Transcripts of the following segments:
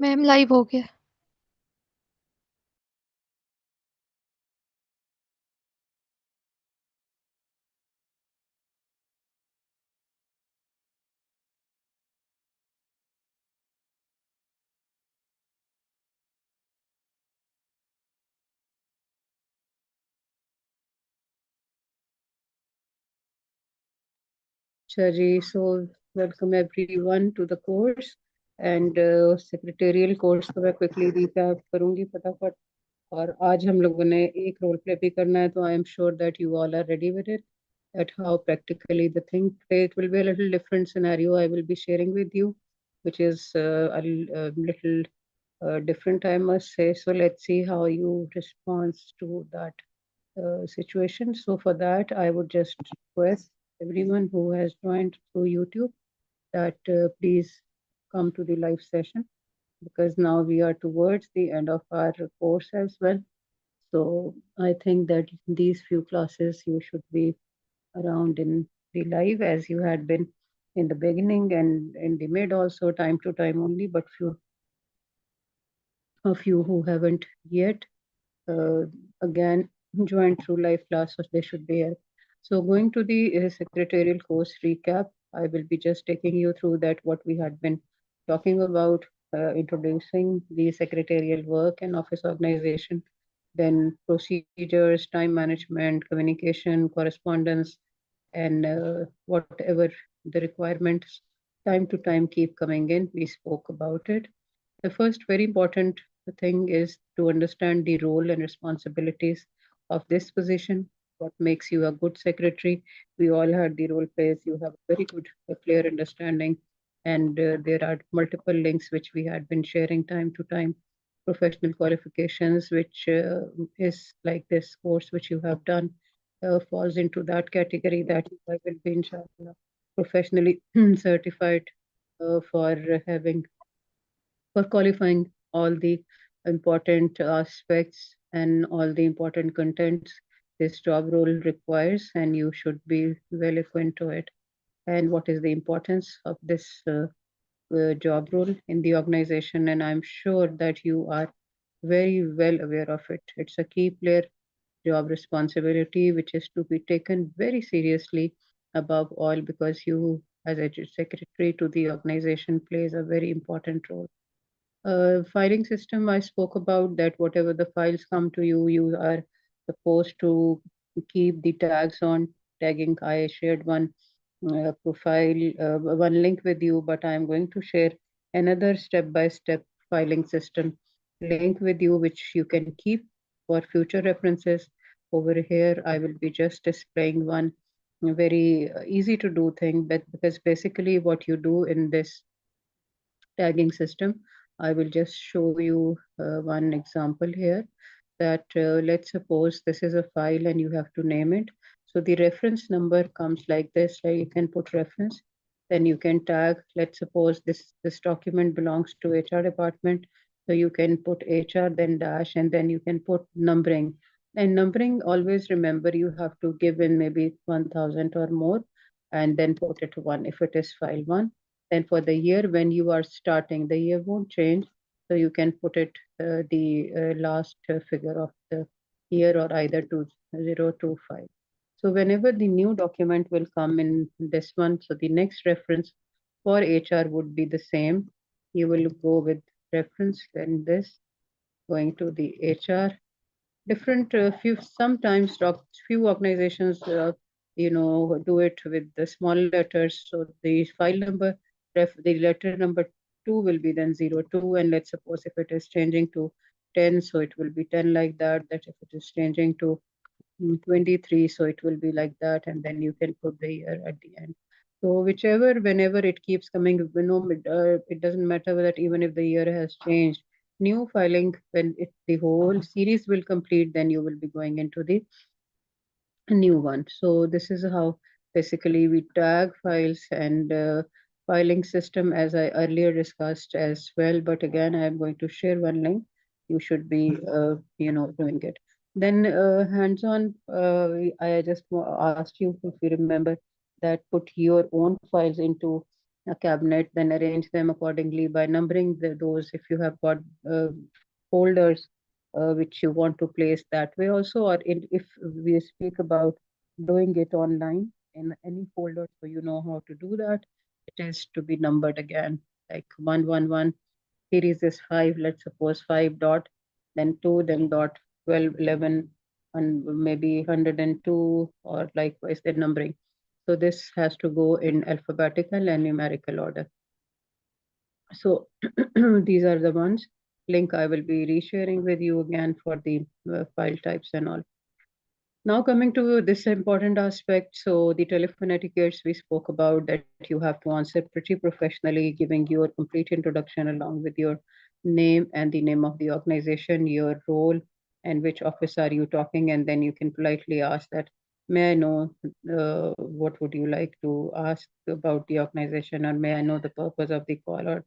Ma'am live हो गया। Chaji, so welcome everyone to the course and secretarial course को मैं quickly recap करूंगी फटाफट और आज हम लोगों ने एक रोल प्ले भी करना है तो I am sure that you all are ready with it at how practically the thing it will be a little different scenario I will be sharing with you which is a little different I must say, so let's see how you respond to that situation. So for that, I would just request everyone who has joined through YouTube that please come to the live session because now we are towards the end of our course as well. So I think that these few classes you should be around in the live as you had been in the beginning and in the mid also time to time only, but few of you who haven't yet uh, again joined through live class, so they should be here. So going to the secretarial course recap, I will be just taking you through that what we had been talking about, introducing the secretarial work and office organization, then procedures, time management, communication, correspondence, and whatever the requirements time to time keep coming in. We spoke about it. The first very important thing is to understand the role and responsibilities of this position. What makes you a good secretary? We all had the role plays. You have a very good, clear understanding, and there are multiple links which we had been sharing time to time. Professional qualifications, which is like this course which you have done, falls into that category that you will be inshallah professionally certified for having for qualifying all the important aspects and all the important contents this job role requires, and you should be well acquainted to it. And what is the importance of this job role in the organization? And I'm sure that you are very well aware of it. It's a key player job responsibility, which is to be taken very seriously above all because you, as a secretary to the organization, plays a very important role. Filing system I spoke about that whatever the files come to you, you are supposed to keep the tags on tagging. I shared one profile, one link with you, but I am going to share another step-by-step filing system link with you, which you can keep for future references. Over here, I will be just displaying one very easy to do thing, but because basically what you do in this tagging system. I will just show you one example here that let's suppose this is a file and you have to name it. So the reference number comes like this, like you can put reference, then you can tag, let's suppose this document belongs to HR department. So you can put HR, then dash, and then you can put numbering. And numbering, always remember you have to give in maybe 1000 or more, and then put it one if it is file one. Then for the year when you are starting, the year won't change. So you can put it the last figure of the year or either 2025. So whenever the new document will come in this one, so the next reference for HR would be the same. You will go with reference, then this, going to the HR different few sometimes few organizations do it with the small letters, so the file number the letter number 2 will be then 02, and let's suppose if it is changing to 10, so it will be 10 like that, that if it is changing to 23, so it will be like that, and then you can put the year at the end. So whichever, whenever it keeps coming, it doesn't matter that even if the year has changed, new filing, when the whole series will complete, then you will be going into the new one. So this is how basically we tag files and filing system as I earlier discussed as well. But again, I am going to share one link. You should be, doing it. Then hands-on, I just asked you if you remember that put your own files into a cabinet, then arrange them accordingly by numbering those if you have got uh, folders which you want to place that way also, or if we speak about doing it online in any folder, so you know how to do that. It is to be numbered again, like 111 series is 5, let's suppose 5 dot, then 2, then dot 12, 11, and maybe 102, or likewise the numbering. So this has to go in alphabetical and numerical order. So these are the ones. Link I will be resharing with you again for the file types and all. Now coming to this important aspect, so the telephone etiquettes we spoke about, that you have to answer pretty professionally, giving your complete introduction along with your name and the name of the organization, your role, and which office are you talking, and then you can politely ask that, may I know what would you like to ask about the organization, or may I know the purpose of the call, or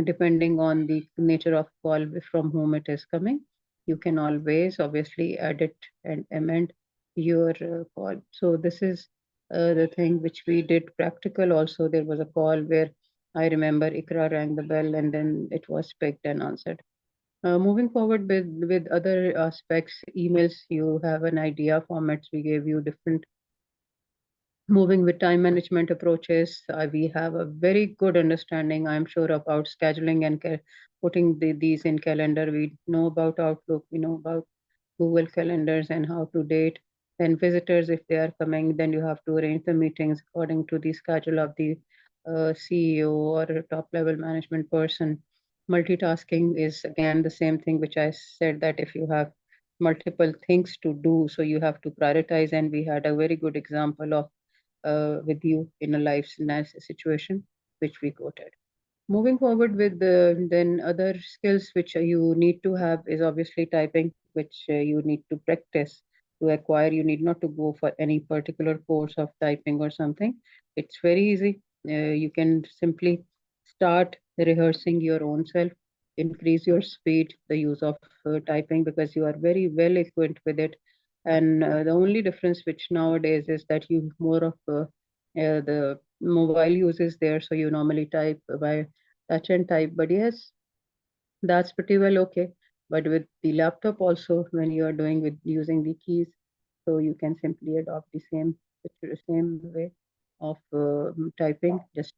depending on the nature of call from whom it is coming, you can always obviously edit and amend your call. So this is the thing which we did practical also. There was a call where I remember Ikra rang the bell and then it was picked and answered. Moving forward with other aspects, emails, you have an idea, formats we gave you different. Moving with time management approaches, we have a very good understanding, I'm sure, about scheduling and putting these in calendar. We know about Outlook, we know about Google calendars and how to date. Then visitors, if they are coming, then you have to arrange the meetings according to the schedule of the CEO or a top level management person. Multitasking is again the same thing which I said, that if you have multiple things to do, so you have to prioritize. And we had a very good example of with you in a life situation, which we quoted. Moving forward with the then other skills which you need to have is obviously typing, which you need to practice to acquire. You need not to go for any particular course of typing or something. It's very easy. You can simply start rehearsing your own self, increase your speed, the use of typing, because you are very well equipped with it. And the only difference which nowadays is that you more of the mobile use is there, so you normally type by touch and type. But yes, that's pretty well okay. But with the laptop also, when you are doing with using the keys, so you can simply adopt the same way of typing. Just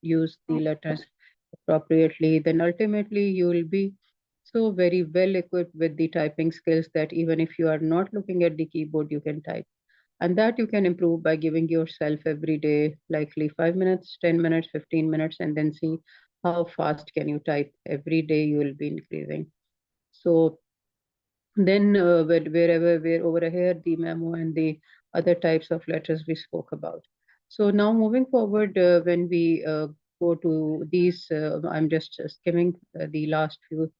use the letters appropriately. Then ultimately you will be so very well equipped with the typing skills that even if you are not looking at the keyboard, you can type. And that you can improve by giving yourself every day likely 5 minutes, 10 minutes, 15 minutes, and then see how fast can you type. Every day you will be increasing. So then where over here the memo and the other types of letters we spoke about. So now moving forward, when we go to these, I'm just skimming the last few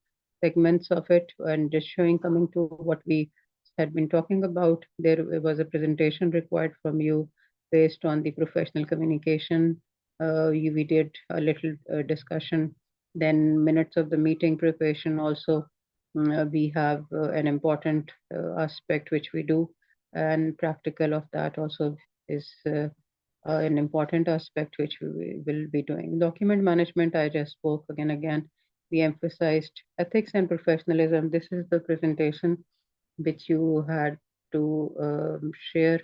segments of it and just showing, coming to what we had been talking about. There was a presentation required from you based on the professional communication. We did a little discussion, then minutes of the meeting preparation also. We have an important aspect which we do, and practical of that also is an important aspect which we will be doing. Document management, I just spoke again. We emphasized ethics and professionalism. This is the presentation which you had to share.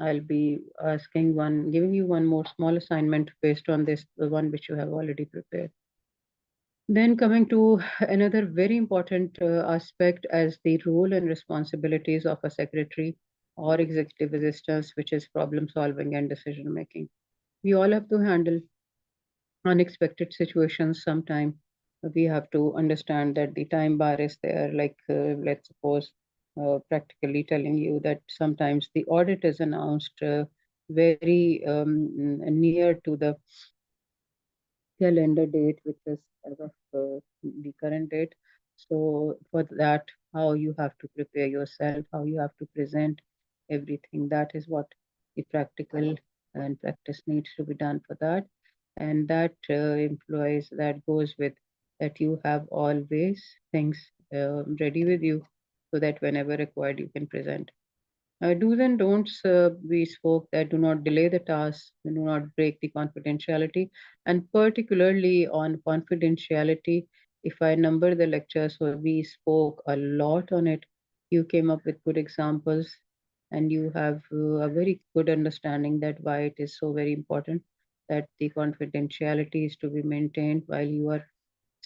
I'll be giving you one more small assignment based on this, the one which you have already prepared. Then coming to another very important aspect as the role and responsibilities of a secretary or executive assistant, which is problem solving and decision making. We all have to handle unexpected situations sometime. We have to understand that the time bar is there, like let's suppose practically telling you that sometimes the audit is announced very near to the calendar date, which is as of the current date. So for that, how you have to prepare yourself, how you have to present everything. That is what the practical and practice needs to be done for that. And that employs, that goes with that you have always things ready with you so that whenever required, you can present. Do's and don'ts we spoke that do not delay the task, do not break the confidentiality, and particularly on confidentiality. If I number the lectures, so we spoke a lot on it. You came up with good examples, and you have a very good understanding that why it is so very important that the confidentiality is to be maintained while you are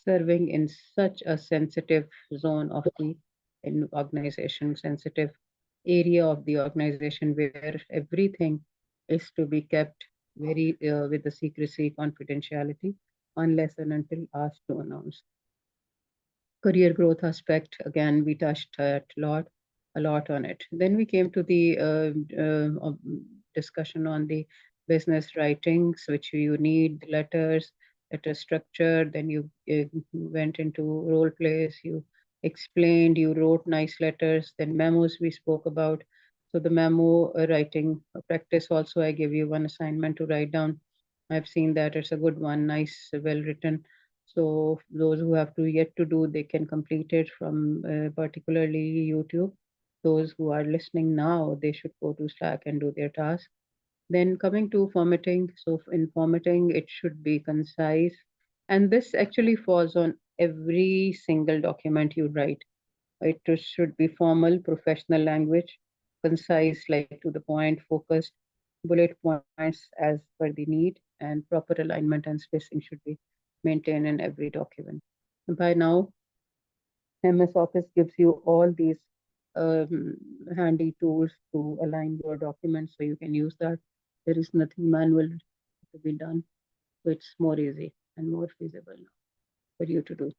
serving in such a sensitive zone of the in organization, sensitive area of the organization where everything is to be kept very with the secrecy, confidentiality, unless and until asked to announce. Career growth aspect, again, we touched a lot on it. Then we came to the discussion on the business writings, which you need letters, letter structure. Then you went into role plays, you explained, you wrote nice letters. Then memos we spoke about. So the memo writing practice also, I give you one assignment to write down. I've seen that it's a good one, nice, well written. So those who have to yet to do, they can complete it from particularly YouTube. Those who are listening now, they should go to Slack and do their task. Then coming to formatting, so in formatting, it should be concise. And this actually falls on every single document you write. It should be formal, professional language, concise, like to the point, focused, bullet points as per the need, and proper alignment and spacing should be maintained in every document. By now, MS Office gives you all these handy tools to align your documents so you can use that. There is nothing manual to be done, so it's more easy and more feasible now for you to do.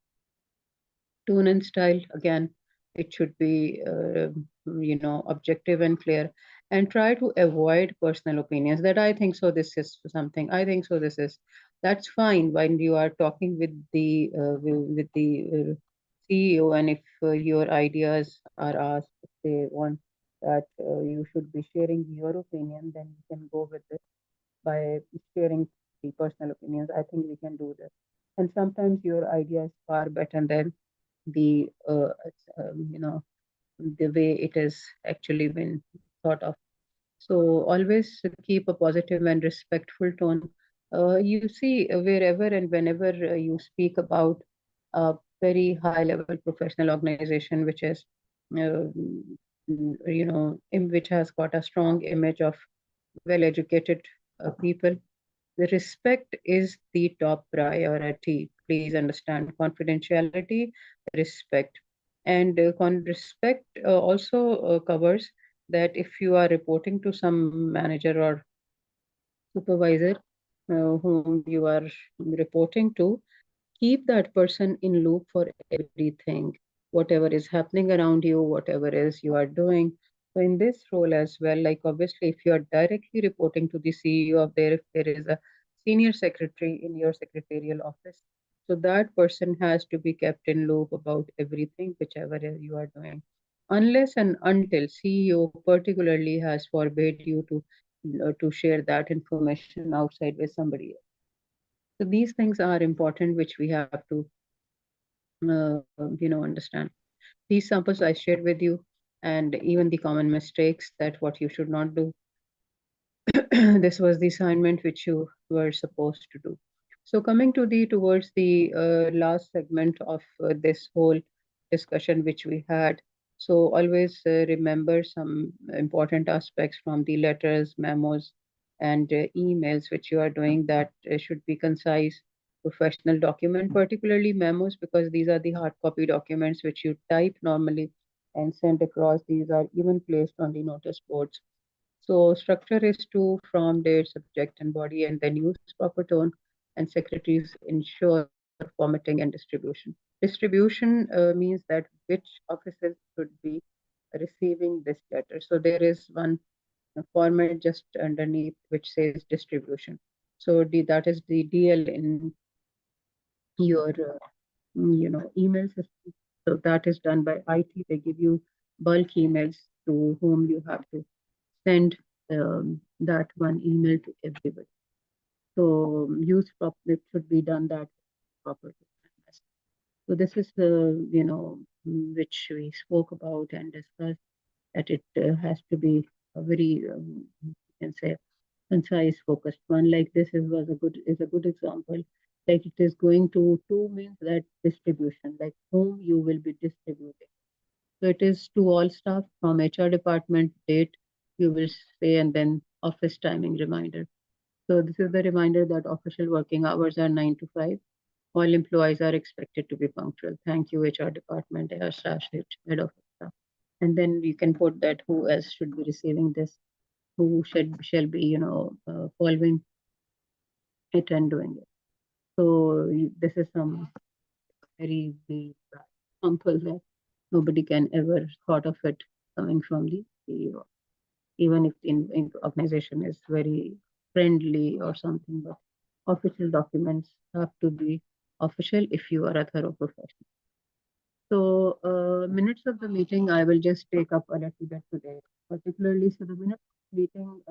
Tone and style, again, it should be objective and clear, and try to avoid personal opinions that I think so this is something, I think so this is. That's fine when you are talking with the CEO, and if your ideas are asked, if they want that you should be sharing your opinion, then you can go with it by sharing the personal opinions. I think we can do this, and sometimes your idea is far better than the the way it is actually been thought of. So always keep a positive and respectful tone. You see, wherever and whenever you speak about a very high level professional organization, which is uh, which has got a strong image of well educated people, the respect is the top priority. Please understand confidentiality, respect. And respect also covers that if you are reporting to some manager or supervisor whom you are reporting to, keep that person in loop for everything, whatever is happening around you, whatever is you are doing. So in this role as well, like obviously if you are directly reporting to the CEO of there, if there is a senior secretary in your secretarial office, so that person has to be kept in loop about everything whichever you are doing, unless and until CEO particularly has forbade you to share that information outside with somebody else. So these things are important, which we have to understand. These samples I shared with you, and even the common mistakes that what you should not do. This was the assignment which you were supposed to do. So coming to the towards the last segment of this whole discussion which we had. So always remember some important aspects from the letters, memos, and emails which you are doing that should be concise, professional document, particularly memos, because these are the hard copy documents which you type normally and send across. These are even placed on the notice boards. So structure is to from date, subject, and body, and then use proper tone. And secretaries ensure formatting and distribution. Distribution means that which offices should be receiving this letter. So there is one format just underneath which says distribution. So that is the DL in your email system. So that is done by IT. They give you bulk emails to whom you have to send that one email to everybody. So use properly, it should be done that properly. So this is the which we spoke about and discussed. that it has to be a very, you can say, concise, focused one. Like this is a good example. Like it is going to means that distribution, like whom you will be distributing. So it is to all staff from HR department, date you will say, and then office timing reminder. So this is the reminder that official working hours are 9 to 5. All employees are expected to be punctual. Thank you, HR department, slash head office staff. And then you can put that who else should be receiving this, who should shall be, following it and doing it. So this is some very big example that nobody can ever thought of it coming from the CEO, even if the organization is very friendly or something. But official documents have to be official if you are a thorough professional. So minutes of the meeting, I will just take up a little bit today. Particularly, so the minutes of meeting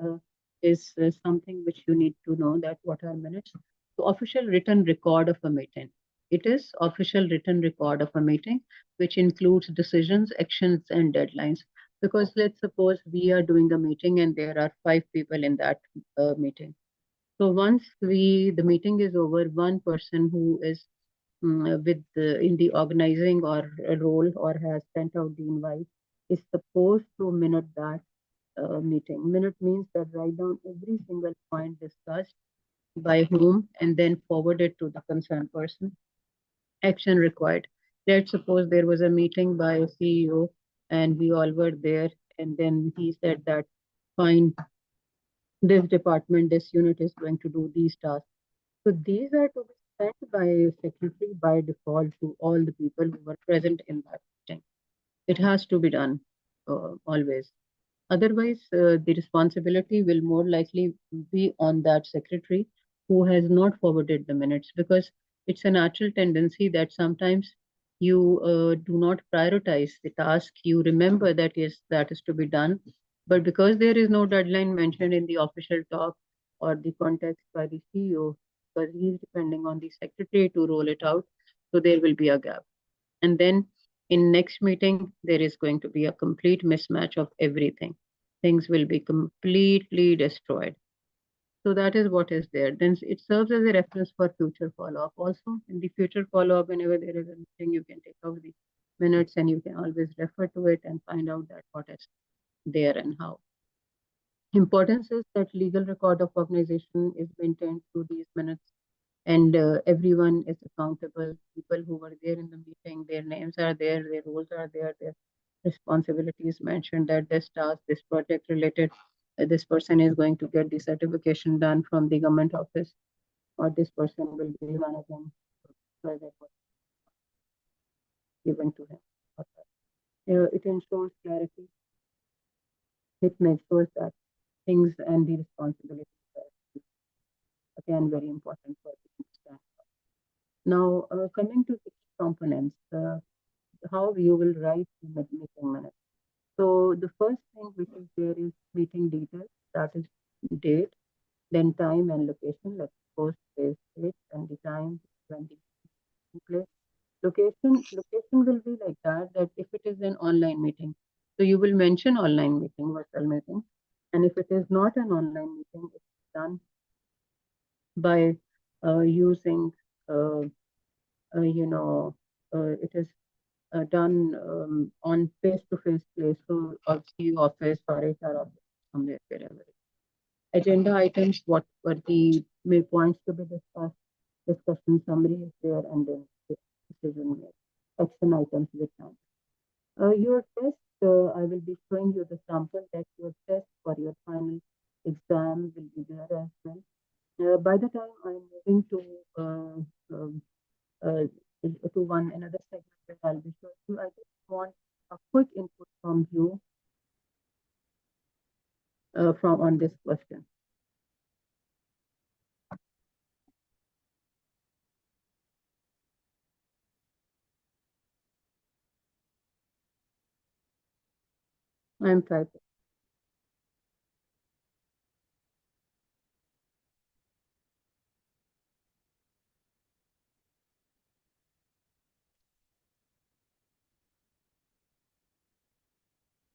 is something which you need to know that what are minutes. So official written record of a meeting. It is official written record of a meeting, which includes decisions, actions, and deadlines. Because let's suppose we are doing a meeting and there are 5 people in that meeting. So once the meeting is over, one person who is with in the organizing or a role or has sent out the invite is supposed to minute that meeting. Minute means that write down every single point discussed by whom and then forward it to the concerned person. Action required. Let's suppose there was a meeting by a CEO and we all were there, and then he said that fine, this department, this unit is going to do these tasks. So these are to be sent by a secretary by default to all the people who were present in that meeting. It has to be done always. Otherwise, the responsibility will more likely be on that secretary who has not forwarded the minutes, because it's a natural tendency that sometimes you do not prioritize the task. You remember that yes, that is to be done, but because there is no deadline mentioned in the official talk or the context by the CEO, because he is depending on the secretary to roll it out, so there will be a gap. And then in next meeting, there is going to be a complete mismatch of everything. Things will be completely destroyed. So that is what is there. Then it serves as a reference for future follow-up. Also, in the future follow-up, whenever there is a meeting, you can take out the minutes and you can always refer to it and find out that what is there and how. Importance is that legal record of organization is maintained through these minutes, and everyone is accountable. People who were there in the meeting, their names are there, their roles are there, their responsibilities mentioned that this task, this project related, this person is going to get the certification done from the government office, or this person will be managing project given to him. It ensures clarity. It makes sure that things and the responsibilities are again very important for the understand. Now, coming to the components, how you will write the meeting minutes. So the first thing which is there is meeting details, that is date, then time and location, like post place date and the time when the place. Location will be like that if it is an online meeting, so you will mention online meeting, virtual meeting, and if it is not an online meeting, it's done by using, uh, it is done on face-to-face place, so or CEO office or HR office, somewhere, wherever. Agenda items, what were the main points to be discussed, discussion summary is there, and then decision made. Action items with time. Your test, I will be showing you the sample that your test for your final exam will be there as well. By the time I'm moving um, uh, to one another segment that I'll be showing you, I just want a quick input from you from on this question. I'm typing.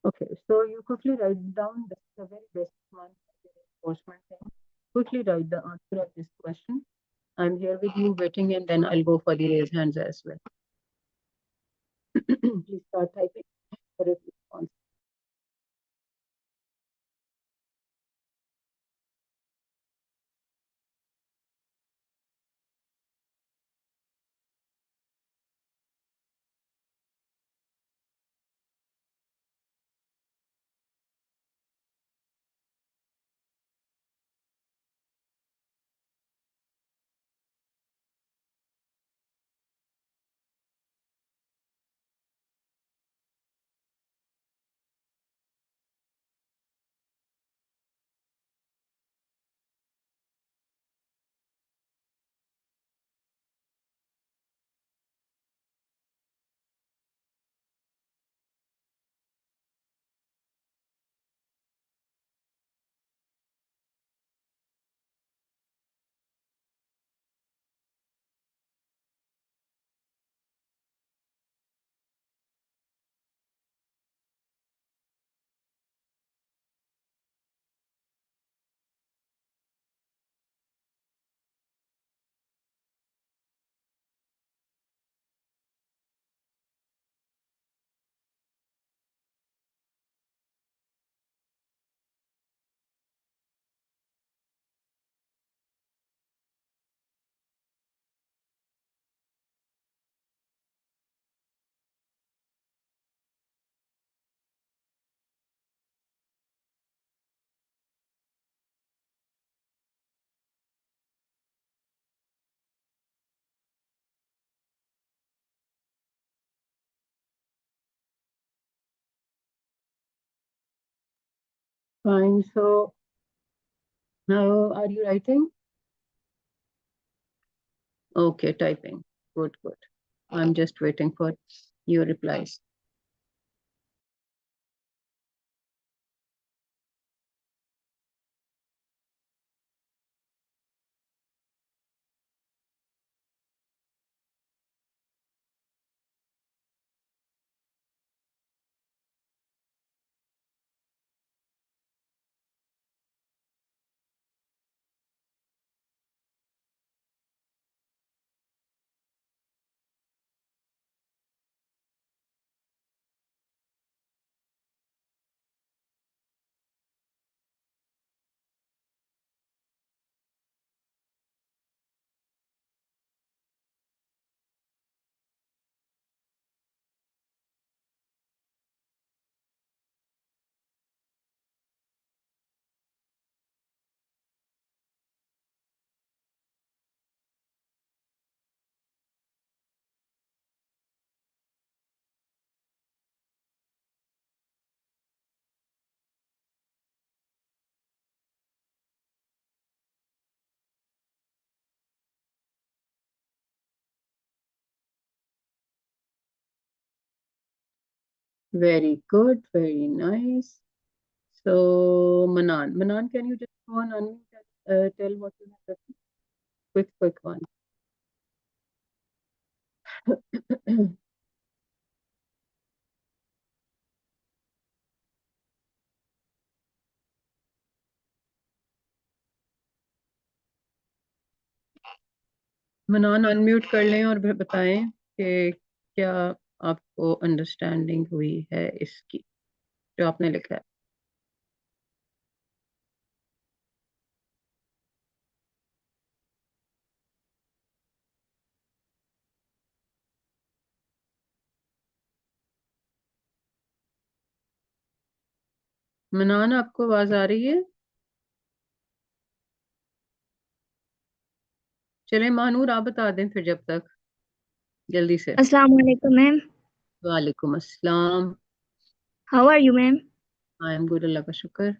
Okay, so you quickly write down, this is a very basic one, reinforcement thing. Quickly write the answer of this question. I'm here with you waiting, and then I'll go for the raise hands as well. Please start typing for a response. Fine. So now, are you writing? Okay, typing. Good, good. I'm just waiting for your replies. Very good, very nice. So, Manan, can you just go on unmute and tell what you have written? Quick one. मनान unmute कर लें और बताएं कि क्या आपको understanding हुई है इसकी जो आपने लिखा है. मनान, आपको आवाज आ रही है? चले मानूर, आप बता दें फिर जब तक जल्दी से. अस्सलाम वालेकुम मैम. वालेकुम अस्सलाम. How are you ma'am? I am good, Allah का शुक्र.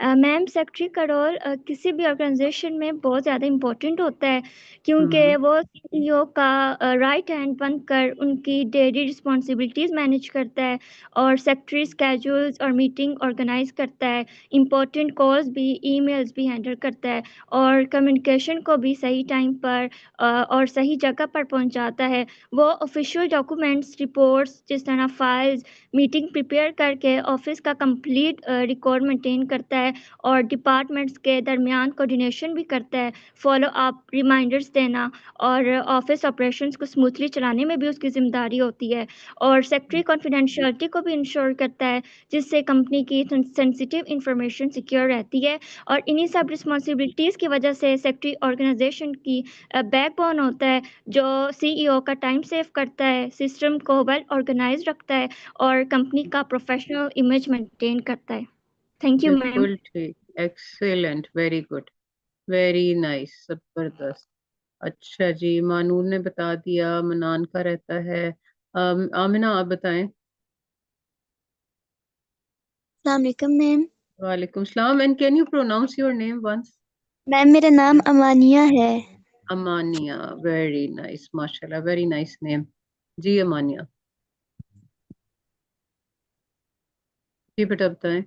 मैम, सेक्रेटरी का रोल किसी भी ऑर्गेनाइजेशन में बहुत ज़्यादा इम्पोर्टेंट होता है, क्योंकि वो सीईओ का राइट हैंड बनकर उनकी डेली रिस्पॉन्सिबिलिटीज़ मैनेज करता है और सेक्रेटरी स्केड्यूल्स और मीटिंग ऑर्गेनाइज करता है, इम्पोर्टेंट कॉल्स भी, ईमेल्स भी हैंडल करता है और कम्युनिकेशन को भी सही टाइम पर और सही जगह पर पहुंचाता है। वो ऑफिशियल डॉक्यूमेंट्स, रिपोर्ट्स, जिस तरह फाइल्स, मीटिंग प्रिपेयर करके ऑफिस का कंप्लीट रिकॉर्ड मेंटेन करता है और डिपार्टमेंट्स के दरमियान कोऑर्डिनेशन भी करता है, फॉलो अप, रिमाइंडर्स देना और ऑफिस ऑपरेशंस को स्मूथली चलाने में भी उसकी जिम्मेदारी होती है। और सेक्रेटरी कॉन्फिडेंशियलिटी को भी इंश्योर करता है, जिससे कंपनी की सेंसिटिव इंफॉर्मेशन सिक्योर रहती है। और इन्हीं सब रिस्पॉन्सिबिलिटीज़ की वजह से सेक्रेटरी ऑर्गेनाइजेशन की बैकबोन होता है, जो सीईओ का टाइम सेव करता है, सिस्टम को वेल ऑर्गेनाइज रखता है और कंपनी का प्रोफेशनल इमेज मेंटेन करता है। Thank you ma'am. बिल्कुल ठीक, excellent, very good, very nice, जबरदस्त। अच्छा जी, मानूर ने बता दिया, मनान का रहता है। आमिना आप बताएं। अस्सलाम वालेकुम मैम। वालेकुम सलाम, and can you pronounce your name once? Ma'am मेरा नाम अमानिया है। अमानिया, वेरी नाइस, माशाल्लाह, वेरी नाइस नेम। जी अमानिया, जी बेटा बताएं।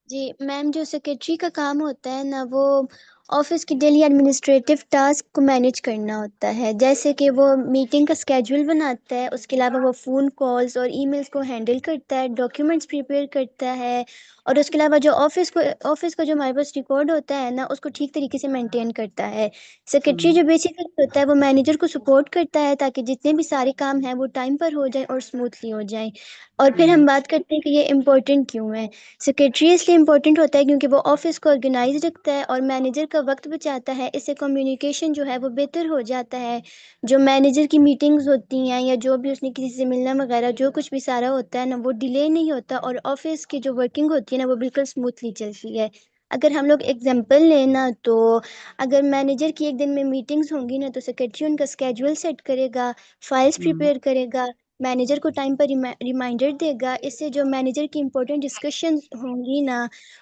जी मैम, जो सेक्रेटरी का काम होता है ना, वो ऑफिस की डेली एडमिनिस्ट्रेटिव टास्क को मैनेज करना होता है। जैसे कि वो मीटिंग का स्केड्यूल बनाता है, उसके अलावा वो फ़ोन कॉल्स और ईमेल्स को हैंडल करता है, डॉक्यूमेंट्स प्रिपेयर करता है और उसके अलावा जो ऑफिस का जो हमारे पास रिकॉर्ड होता है ना, उसको ठीक तरीके से मेंटेन करता है। सेक्रेटरी जो बेसिकली होता है वो मैनेजर को सपोर्ट करता है, ताकि जितने भी सारे काम हैं वो टाइम पर हो जाए और स्मूथली हो जाए। और फिर हम बात करते हैं कि ये इम्पोर्टेंट क्यों है। सेक्रेटरी इसलिए इम्पोर्टेंट होता है क्योंकि वो ऑफिस को ऑर्गेनाइज रखता है और मैनेजर का वक्त बचाता है। इससे कम्युनिकेशन जो है वो बेहतर हो जाता है। जो मैनेजर की मीटिंग्स होती हैं या जो भी उसने किसी से मिलना वगैरह जो कुछ भी सारा होता है ना, वो डिले नहीं होता और ऑफिस की जो वर्किंग होती है ना, वो बिल्कुल स्मूथली चलती है। अगर हम लोग एग्जांपल लें ना, तो अगर मैनेजर की एक दिन में मीटिंग्स होंगी ना, तो सेक्रेटरी उनका स्केड्यूल सेट करेगा, फाइल्स प्रिपेयर करेगा, मैनेजर को टाइम पर रिमाइंडर देगा। इससे जो मैनेजर की इम्पोर्टेंट डिस्कशंस होंगी ना,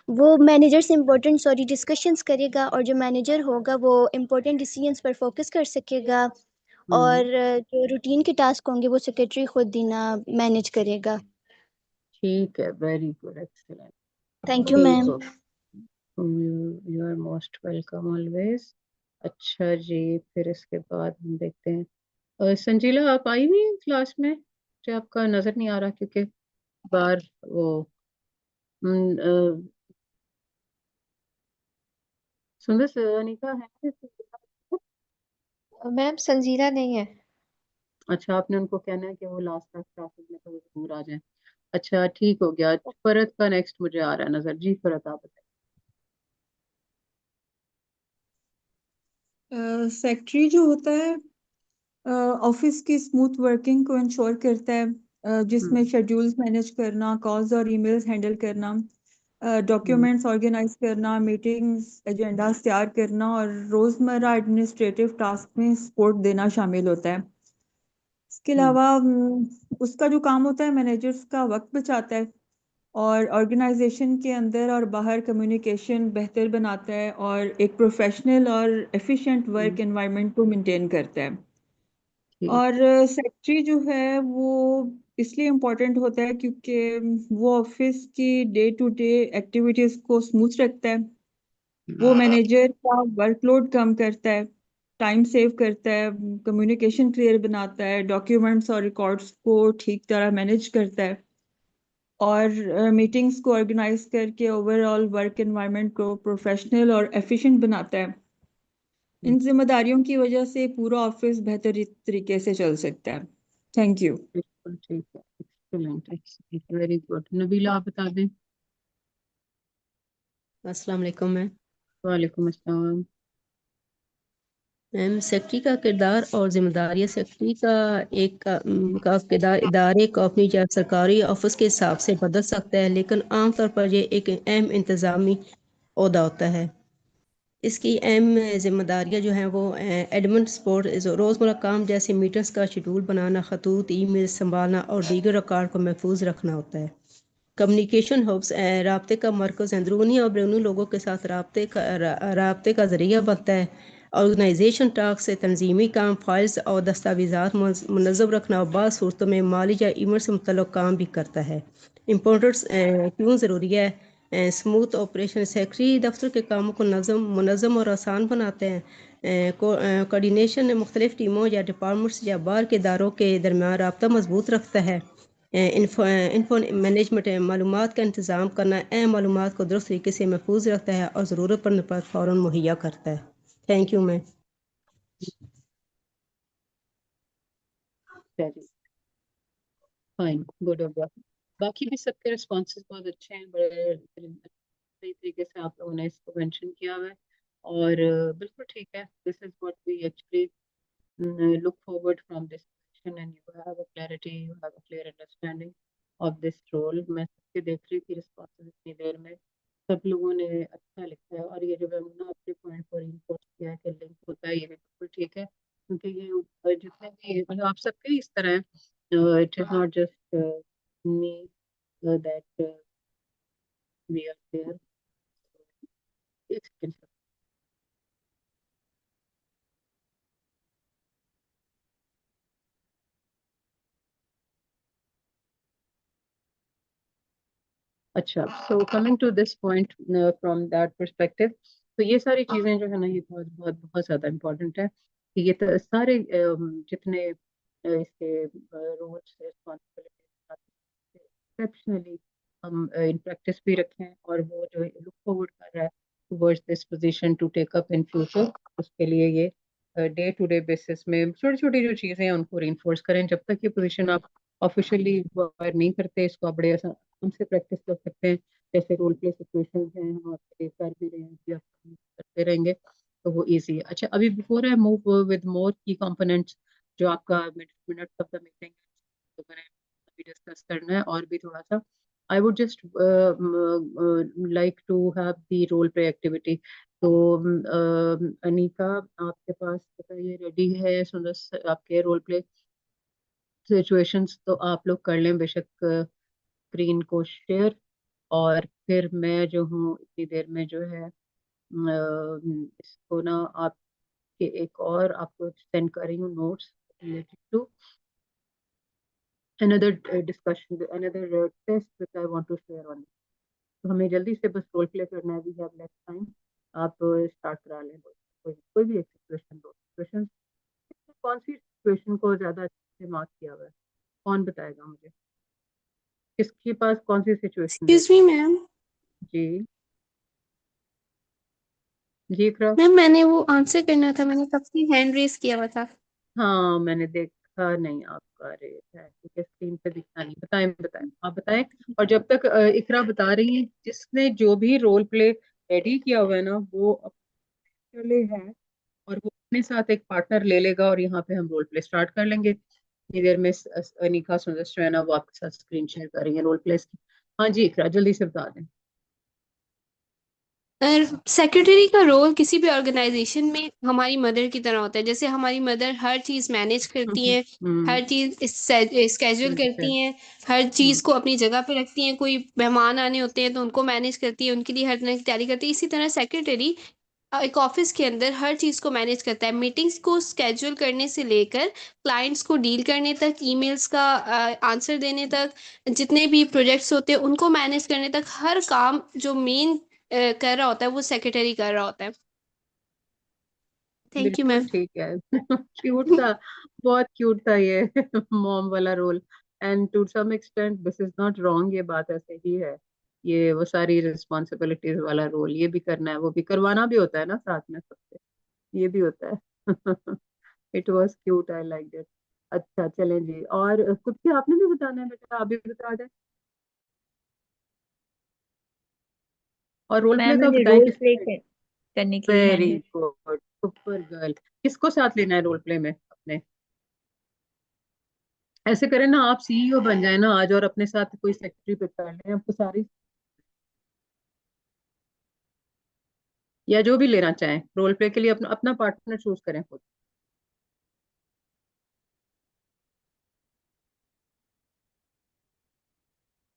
वो मैनेजर से इम्पोर्टेंट डिस्कशंस करेगा और जो मैनेजर होगा वो इम्पोर्टेंट डिसीजंस पर फोकस कर सकेगा। और जो रूटीन के टास्क होंगे वो सेक्रेटरी खुद ही ना मैनेज करेगा। ठीक है, very good, excellent. Thank you ठीक मैम। हो, you are most welcome always. अच्छा जी, फिर इसके बाद हम देखते हैं। संजीला आप आई हुई हैं क्लास में? मुझे आपका नजर नहीं आ रहा क्योंकि बार वो हम्म, सुंदर अनिका है। मैम संजीला नहीं है। अच्छा, आपने उनको कहना है कि वो लास्ट क्लास क्लासेस में तो जरूर आ जाए। अच्छा ठीक हो गया। फरत का नेक्स्ट मुझे आ रहा है नजर। जी फरत आप बताइए। सेक्रेटरी जो होता है ऑफिस की स्मूथ वर्किंग को इंश्योर करता है, जिसमें शेड्यूल्स मैनेज करना, कॉल्स और ईमेल्स हैंडल करना, डॉक्यूमेंट्स ऑर्गेनाइज करना, मीटिंग्स एजेंडास तैयार करना और रोज़मर्रा एडमिनिस्ट्रेटिव टास्क में सपोर्ट देना शामिल होता है। इसके अलावा उसका जो काम होता है, मैनेजर्स का वक्त बचाता है और ऑर्गेनाइजेशन के अंदर और बाहर कम्युनिकेशन बेहतर बनाता है और एक प्रोफेशनल और एफिशिएंट वर्क एनवायरनमेंट को मेंटेन करता है। ठीक। और सेक्रेटरी जो है वो इसलिए इम्पोर्टेंट होता है क्योंकि वो ऑफिस की डे टू डे एक्टिविटीज को स्मूथ रखता है। वो मैनेजर का वर्कलोड कम करता है, टाइम सेव करता है, कम्युनिकेशन क्लियर बनाता है, डॉक्यूमेंट्स और रिकॉर्ड्स को ठीक तरह मैनेज करता है और मीटिंग्स को ऑर्गेनाइज करके ओवरऑल वर्क एनवायरनमेंट को प्रोफेशनल और एफिशिएंट बनाता है। इन जिम्मेदारियों की वजह से पूरा ऑफिस बेहतर तरीके से चल सकता है। Thank you. बिल्कुल ठीक है, excellent excellent, very good. Nabila आप बता दें। अस्सलाम वालेकुम मैम। वालेकुम अस्सलाम। मैम, सेक्रेटरी का किरदार और जिम्मेदारियाँ। सेक्रेटरी का का किरदार इदारे को अपनी या सरकारी ऑफिस के हिसाब से बदल सकता है, लेकिन आमतौर पर यह एक अहम इंतज़ामी ओहदा होता है। इसकी अहम जिम्मेदारियाँ जो हैं वो एडमिन सपोर्ट, रोज़मर्रा काम जैसे मीटिंग्स का शेड्यूल बनाना, खतूत ईमेल संभालना और दीगर रिकॉर्ड को महफूज रखना होता है। कम्युनिकेशन हब्स राब्ते का मरकज़ अंदरूनी और बैरूनी लोगों के साथ राब्ते का ज़रिया बनता है। ऑर्गेनाइजेशन टास्क से तंजीमी काम, फाइल्स और दस्तावेज़ात मुनज़्ज़म रखना और बाज़ सूरतों में माली या इवेंट से मुतल्लिक़ काम भी करता है। इम्पोर्टेंट्स क्यों ज़रूरी है? स्मूथ ऑपरेशन सेक्रेटरी दफ्तर के कामों को मुनज़्ज़म और आसान बनाते हैं। कोऑर्डिनेशन मुख्तलिफ टीमों या डिपार्टमेंट्स या बाहर के इदारों के दरमियान राब्ता मजबूत रखता है। इन्फो मैनेजमेंट मालूमात का इंतज़ाम करना, अहम मालूमात को दुरुस्त तरीके से महफूज रखता है और ज़रूरत पड़ने पर फ़ौरन मुहैया करता है। Thank you ma'am. Fine, good हो गया। बाकी भी सबके रिस्पॉन्सेज बहुत अच्छे हैं, बड़े सही तरीके से आप लोगों ने इसको मेंशन किया हुआ है और बिल्कुल ठीक है। This is what we actually look forward from this session and you have a clarity, you have a clear understanding of this role. मैं सबके देख रही थी रिस्पॉन्सेज इतनी देर में, सब लोगों ने अच्छा लिखा है और ये जो मैंने अपने पॉइंट को रिइंफोर्स किया है कि लिंक होता है, ये भी बिल्कुल ठीक है क्योंकि ये जितने भी मतलब आप सबके इस तरह it is not just me that we are there. अच्छा, so coming to this point from that perspective, तो ये सारी चीजें जो है ना ये बहुत बहुत बहुत ज्यादा इम्पोर्टेंट है कि ये तो सारे जितने इसके रोल्स रिस्पॉन्सिबिलिटीज एक्सेप्शनली हम इन प्रैक्टिस भी रखें और वो जो लुक फॉरवर्ड कर रहा है towards this position to take up in future, उसके लिए ये डे टू डे बेसिस में छोटी छोटी जो चीजें हैं उनको रीइंफोर्स करें। जब तक ये पोजीशन आप ऑफिशियली एक्वायर नहीं करते, इसको आप बड़े आराम से प्रैक्टिस कर सकते हैं। जैसे रोल प्ले सिचुएशंस हैं, हम आपके कर भी रहे हैं कि आप करते रहेंगे तो वो इजी है। अच्छा, अभी before I move with more की कंपोनेंट्स, जो आपका मिनट ऑफ द मीटिंग तो मैंने अभी डिस्कस करना है और भी थोड़ा सा, I would just like to have the role play activity. तो अनीका, आपके पास ये रेडी है सुंदर आपके रोल प्ले सिचुएशंस, तो आप लोग कर लें बेशक स्क्रीन को शेयर, और फिर मैं जो हूँ इतनी देर में जो है इसको ना आपके एक और आपको सेंड कर रही हूँ notes related to another discussion, another test which I want to share on it. तो हमें जल्दी से बस रोल प्ले करना है, वी हैव लेस टाइम। आप स्टार्ट करा लें, कोई भी एक सिचुएशन, दो सिचुएशन, कौन सी सिचुएशन को ज्यादा अच्छे से मार्क किया हुआ है, कौन बताएगा मुझे किसके पास कौन सी सिचुएशन है? Excuse me ma'am. जी जी इकरा। मैम मैंने वो आंसर करना था, मैंने कब से हैंड रेस किया हुआ था। हाँ मैंने देखा नहीं आपका, अरे है क्योंकि स्क्रीन पे दिखता नहीं। बताएं बताएं, आप बताएं। और जब तक इकरा बता रही है, जिसने जो भी रोल प्ले रेडी किया हुआ है ना वो अपने है, और वो अपने साथ एक पार्टनर ले लेगा और यहाँ पे हम रोल प्ले स्टार्ट कर लेंगे। इतनी देर में अनिका सुंदर जो है ना वो आपके साथ स्क्रीन शेयर कर रही है रोल प्ले की। हाँ जी इकरा, जल्दी से बता दें। सेक्रेटरी का रोल किसी भी ऑर्गेनाइजेशन में हमारी मदर की तरह होता है। जैसे हमारी मदर हर चीज़ मैनेज करती हैं, हम्म। हर चीज़ स्केड्यूल अच्छा। करती हैं, हर चीज़ को अपनी जगह पे रखती हैं। कोई मेहमान आने होते हैं तो उनको मैनेज करती है, उनके लिए हर तरह की तैयारी करती है। इसी तरह सेक्रेटरी एक ऑफिस के अंदर हर चीज़ को मैनेज करता है, मीटिंग्स को स्केड्यूल करने से लेकर क्लाइंट्स को डील करने तक, ईमेल्स का आंसर देने तक, जितने भी प्रोजेक्ट्स होते हैं उनको मैनेज करने तक, हर काम जो मेन कर रहा होता है वो सेक्रेटरी कर रहा होता है। थैंक यू बिल्कुल मैम। ठीक है। क्यूट था, बहुत क्यूट था ये मॉम वाला role. And to some extent this is not wrong, ये बात ऐसे ही है। ये वो सारी रिस्पॉन्सिबिलिटीज वाला रोल, ये भी करना है, वो भी करवाना भी होता है ना साथ में सबसे, ये भी होता है। It was cute, I like it. अच्छा चलें जी, और कुछ भी आपने भी बताना है बेटा, आप भी बता दें। और रोल प्ले मैम का मैंने बताएं रोल किसने। प्ले करने के लिए very hand good, super girl. किसको साथ लेना है रोल प्ले में अपने? ऐसे करें ना, आप सीईओ बन जाए ना आज और अपने साथ कोई सेक्रेटरी पिक कर लें, आपको सारी या जो भी लेना चाहें रोल प्ले के लिए अपना अपना पार्टनर चूज करें खुद।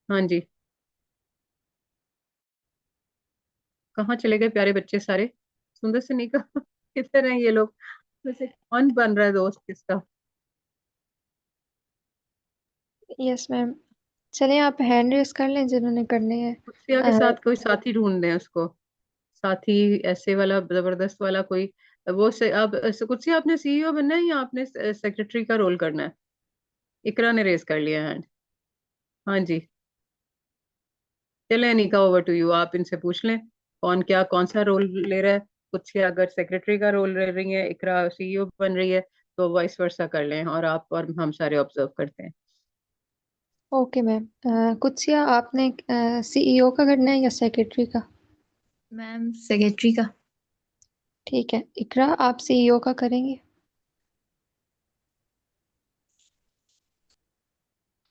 हाँ जी। कहाँ चले गए प्यारे बच्चे सारे? सुंदर से नहीं कहा किधर हैं ये लोग? वैसे कौन बन रहा है दोस्त किसका? Yes ma'am. चलें आप हैंड रेस कर लें जिन्होंने करने हैं। कुत्सिया के साथ कोई साथी ढूंढ दें उसको, साथी ऐसे वाला जबरदस्त वाला कोई। वो से अब कुत्सिया आपने सीईओ बनना है या आपने सेक्रेटरी का रोल करना है? इकरा ने रेस कर लिया हैंड। हाँ जी, चले अनिका, ओवर टू यू। आप इनसे पूछ लें कौन क्या कौन सा रोल ले रहा है। कुछ अगर सेक्रेटरी का रोल ले रही है, इकरा सीईओ बन रही है, तो वाइस वर्सा कर लें, और आप और हम सारे ऑब्जर्व करते हैं। Okay ma'am. कुत्सिया आपने सीईओ का करना है या सेक्रेटरी का? मैम सेक्रेटरी का। ठीक है, इकरा आप सीईओ का करेंगे?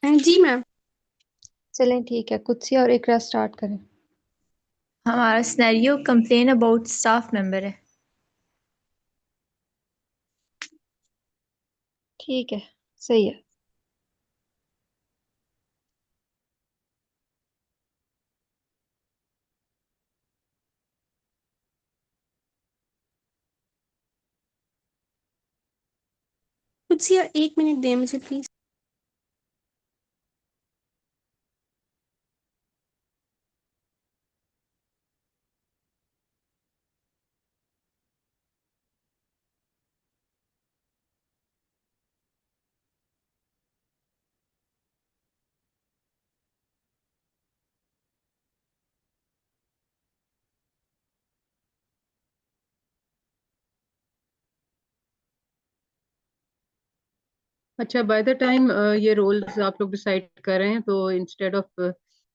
जी मैम। चलें ठीक है, कुत्सिया और इकरा स्टार्ट करें। हमारा scenario complain about staff member है। ठीक है, सही है। कुत्सिया 1 मिनट दें मुझे प्लीज। अच्छा, बाय द टाइम ये रोल्स आप लोग डिसाइड कर रहे हैं, तो instead of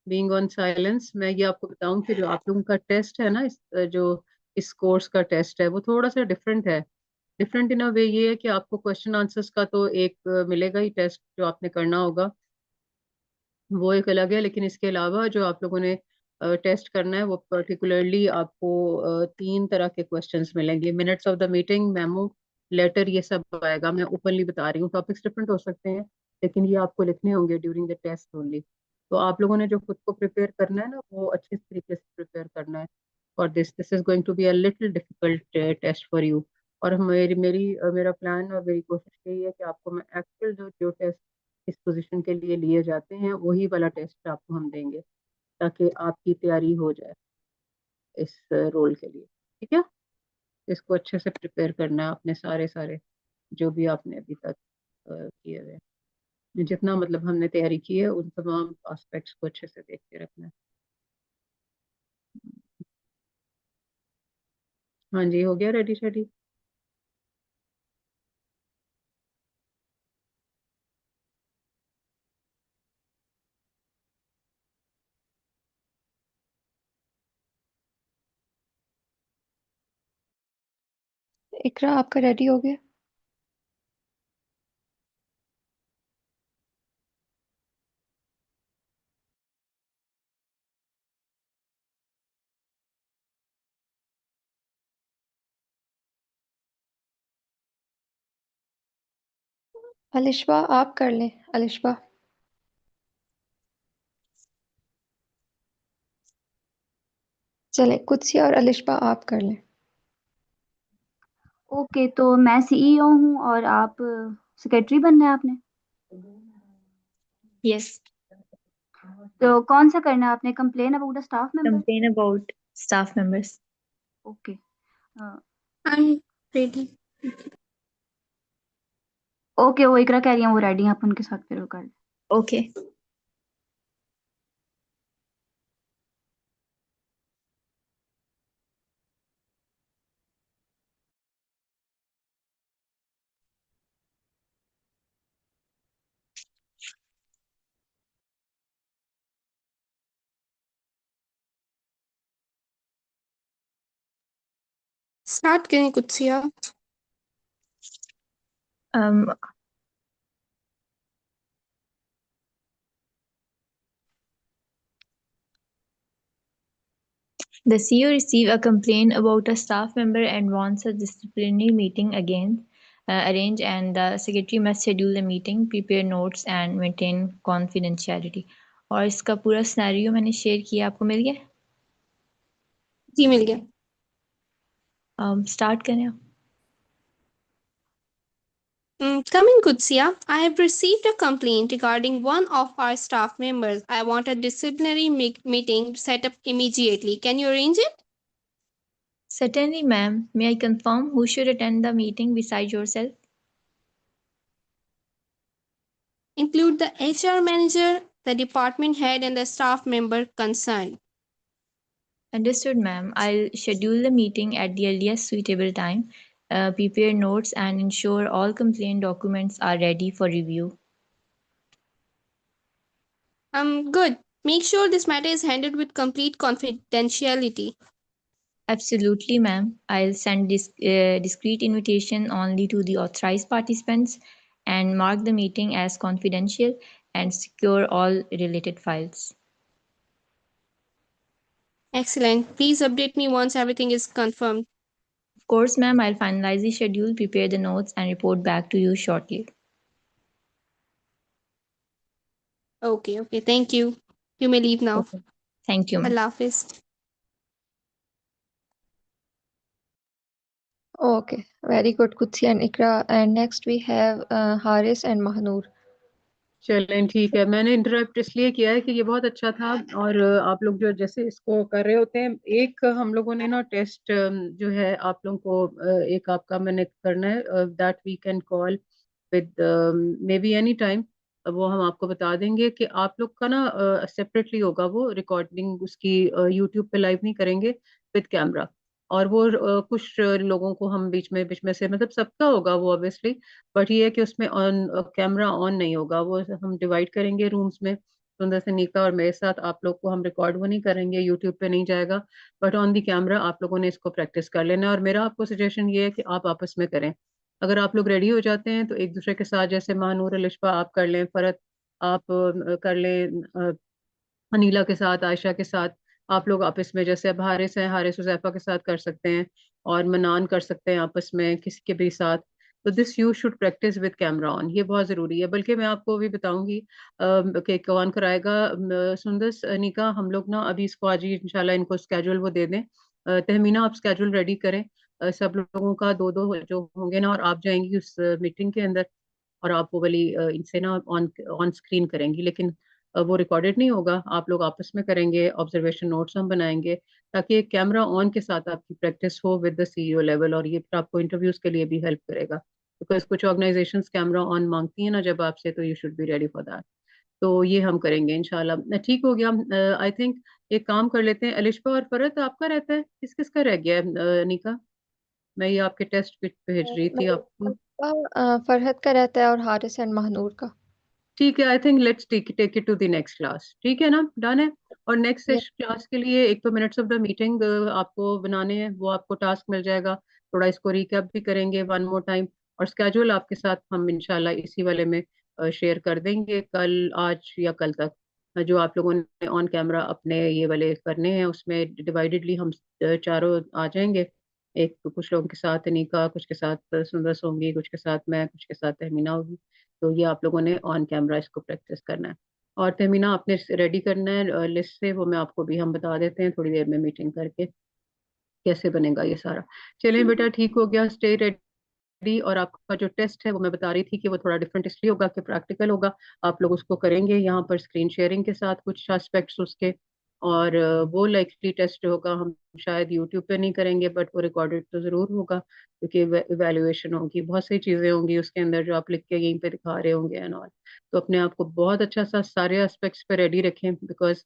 being on silence, मैं ये आपको बताऊं कि जो आप लोगों का टेस्ट है ना, जो इस कोर्स का टेस्ट है, वो थोड़ा सा डिफरेंट है। डिफरेंट इन अ वे ये है कि आपको क्वेश्चन आंसर्स का तो एक मिलेगा ही टेस्ट जो आपने करना होगा, वो एक अलग है। लेकिन इसके अलावा जो आप लोगों ने टेस्ट करना है, वो पर्टिकुलरली आपको 3 तरह के क्वेश्चंस मिलेंगे। Minutes of the meeting, memo, letter, ये सब आएगा। मैं ओपनली बता रही हूँ, टॉपिक्स डिफरेंट हो सकते हैं, लेकिन ये आपको लिखने होंगे ड्यूरिंग द टेस्ट ओनली। तो आप लोगों ने जो खुद को प्रिपेयर करना है ना, वो अच्छे तरीके से प्रिपेयर करना है। और this is going to be a little difficult test for you. और मेरा प्लान और मेरी कोशिश यही है कि आपको मैं एक्चुअल जो जो टेस्ट इस पोजीशन के लिए लिए जाते हैं, वही वाला टेस्ट आपको हम देंगे, ताकि आपकी तैयारी हो जाए इस रोल के लिए। ठीक है, इसको अच्छे से प्रिपेयर करना है आपने, सारे सारे जो भी आपने अभी तक किए हुए हैं, जितना मतलब हमने तैयारी की है, उन तमाम एस्पेक्ट्स को अच्छे से देख के रखना है। हाँ जी, हो गया रेडी शेडी? इकरा आपका रेडी हो गया? अलिशबा आप कर लें, अलिशबा। चलें, कुत्सिया और अलिशबा आप कर लें। ओके, तो मैं सीईओ हूँ और आप सेक्रेटरी बनना है आपने। यस। तो कौन सा करना है आपने? Complain about the staff member. Complain about staff members. Okay. I am ready. Okay, वो इकरा कह रही हैं वो रेडी हैं, आप उनके साथ फिर वो कर लें। ओके। स्टार्ट करें कुत्सिया। Um, the CEO received a complaint about a staff member and wants a disciplinary meeting again arranged, and the secretary must schedule the meeting, prepare notes and maintain confidentiality. और इसका पूरा scenario मैंने share किया, आपको मिल गया? जी मिल गया। Start करें आप? Come in, Kutsia. I have received a complaint regarding one of our staff members. I want a disciplinary meeting set up immediately. Can you arrange it? Certainly, ma'am. May I confirm who should attend the meeting besides yourself? Include the HR manager, the department head, and the staff member concerned. Understood, ma'am. I'll schedule the meeting at the earliest suitable time, prepare notes, and ensure all complaint documents are ready for review. Good. Make sure this matter is handled with complete confidentiality. Absolutely, ma'am. I'll send this discreet invitation only to the authorized participants and mark the meeting as confidential and secure all related files. Excellent. Please update me once everything is confirmed. Of course, ma'am, I'll finalize the schedule, prepare the notes, and report back to you shortly. Okay. Thank you. You may leave now. Okay. Thank you, ma'am. Allah Hafiz. Okay, very good, Kutsi and Ikra. And next we have Haris and Mahnoor. चलें ठीक है। मैंने interrupt इसलिए किया है कि ये बहुत अच्छा था, और आप लोग जो जैसे इसको कर रहे होते हैं, एक हम लोगों ने ना टेस्ट जो है आप लोगों को एक आपका मैंने करना है, that we can call with maybe any time. वो हम आपको बता देंगे कि आप लोग का ना सेपरेटली होगा वो रिकॉर्डिंग उसकी, यूट्यूब पे लाइव नहीं करेंगे, विद कैमरा। और वो कुछ लोगों को हम बीच में से मतलब सबका होगा वो ऑब्वियसली, बट ये है कि उसमें ऑन कैमरा ऑन नहीं होगा। वो हम डिवाइड करेंगे रूम्स में, सुंदर से नीका और मेरे साथ। आप लोग को हम रिकॉर्ड वो नहीं करेंगे, यूट्यूब पे नहीं जाएगा, बट ऑन दी कैमरा आप लोगों ने इसको प्रैक्टिस कर लेना है। और मेरा आपको सजेशन ये है कि आप आपस में करें। अगर आप लोग रेडी हो जाते हैं तो एक दूसरे के साथ, जैसे महानूर अलिशफा आप कर लें, फरत आप कर लें, अनीला के साथ, आयशा के साथ। आप लोग आपस में, जैसे अब हारिस है, हारिस हुजैफा के साथ कर सकते हैं, और मनान कर सकते हैं आपस में किसी के भी साथ। तो this you should practice with camera on, ये बहुत ज़रूरी है। बल्कि मैं आपको भी बताऊंगी कि कौन कराएगा। सुंदस निका, हम लोग ना अभी इसको आज ही इंशाल्लाह इनको स्केड्यूल वो दे दें। तहमीना आप स्केड्यूल रेडी करें, सब लोगों का दो दो जो होंगे ना, और आप जाएंगी उस मीटिंग के अंदर, और आप वो वाली इनसे ना ऑन ऑन स्क्रीन करेंगी, लेकिन वो रिकॉर्डेड नहीं होगा। आप लोग आपस में करेंगे, ऑब्जर्वेशन नोट्स हम बनाएंगे, ताकि कैमरा ऑन के साथ आपकी प्रैक्टिस हो विद द सीईओ लेवल, और ये फिर आपको इंटरव्यूज के लिए भी हेल्प करेगा। बिकॉज कुछ ऑर्गेनाइजेशंस कैमरा ऑन मांगती हैं ना जब आपसे, तो you should be ready for that. तो ये हम करेंगे इंशाल्लाह। ठीक हो गया। आई थिंक एक काम कर लेते हैं, अलिशा और फरत आपका रहता है, किस किस का रह गया है निका? मैं ये आपके टेस्ट भेज रही थी आपको। फरहत का रहता है और हारिस एंड महनूर का। ठीक है, I think let's take it to the next class, ठीक है ना, डन है। और नेक्स्ट ये क्लास के लिए एक तो मिनट्स ऑफ द मीटिंग आपको बनाने हैं, वो आपको टास्क मिल जाएगा। थोड़ा इसको रिकैप भी करेंगे वन मोर टाइम, और स्केड्यूल आपके साथ हम इंशाल्लाह इसी वाले में शेयर कर देंगे कल, आज या कल तक। जो आप लोगों ने ऑन कैमरा अपने ये वाले करने हैं, उसमें डिवाइडेडली हम चारों आ जाएंगे। एक कुछ लोगों के साथ अनीका, कुछ के साथ सुंदर होंगी, कुछ के साथ मैं, कुछ के साथ तहमीना होगी। तो ये आप लोगों ने ऑन कैमरा इसको प्रैक्टिस करना है। और तहमीना आपने रेडी करना है लिस्ट से, वो मैं आपको भी हम बता देते हैं थोड़ी देर में मीटिंग करके कैसे बनेगा ये सारा। चलें बेटा, ठीक हो गया, स्टे रेडी। और आपका जो टेस्ट है वो मैं बता रही थी कि वो थोड़ा डिफरेंट इसलिए होगा कि प्रैक्टिकल होगा। आप लोग उसको करेंगे यहाँ पर स्क्रीन शेयरिंग के साथ, कुछ एस्पेक्ट्स उसके। और वो लाइकली टेस्ट होगा, हम शायद यूट्यूब पे नहीं करेंगे, बट वो रिकॉर्डेड तो ज़रूर होगा, क्योंकि इवेल्युएशन होगी, बहुत सारी चीज़ें होंगी उसके अंदर जो आप लिख के यहीं पे दिखा रहे होंगे एंड ऑल। तो अपने आप को बहुत अच्छा सा सारे एस्पेक्ट्स पे रेडी रखें, because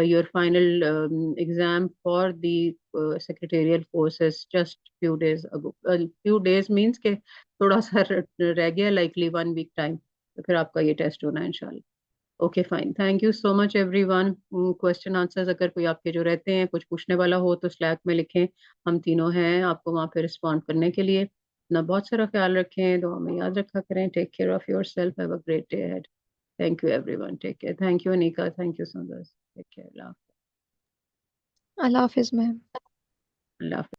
your final exam for the secretarial course is just few days ago. Few days means के थोड़ा सा रह गया, लाइकली वन वीक टाइम, तो फिर आपका ये टेस्ट होना है इंशाल्लाह। Okay fine, thank you so much everyone. Question answers अगर कोई आपके जो रहते हैं, कुछ पूछने वाला हो तो स्लैक में लिखें, हम तीनों हैं आपको वहाँ पे रिस्पॉन्ड करने के लिए। अपना बहुत सारा ख्याल रखें, दुआ में याद रखा करें। Take care of yourself, have a great day ahead. Thank you everyone, take care. Thank you Anika, thank you Sundar, take care, अल्लाह अल्लाह हाफिज मैम। हाफिज़।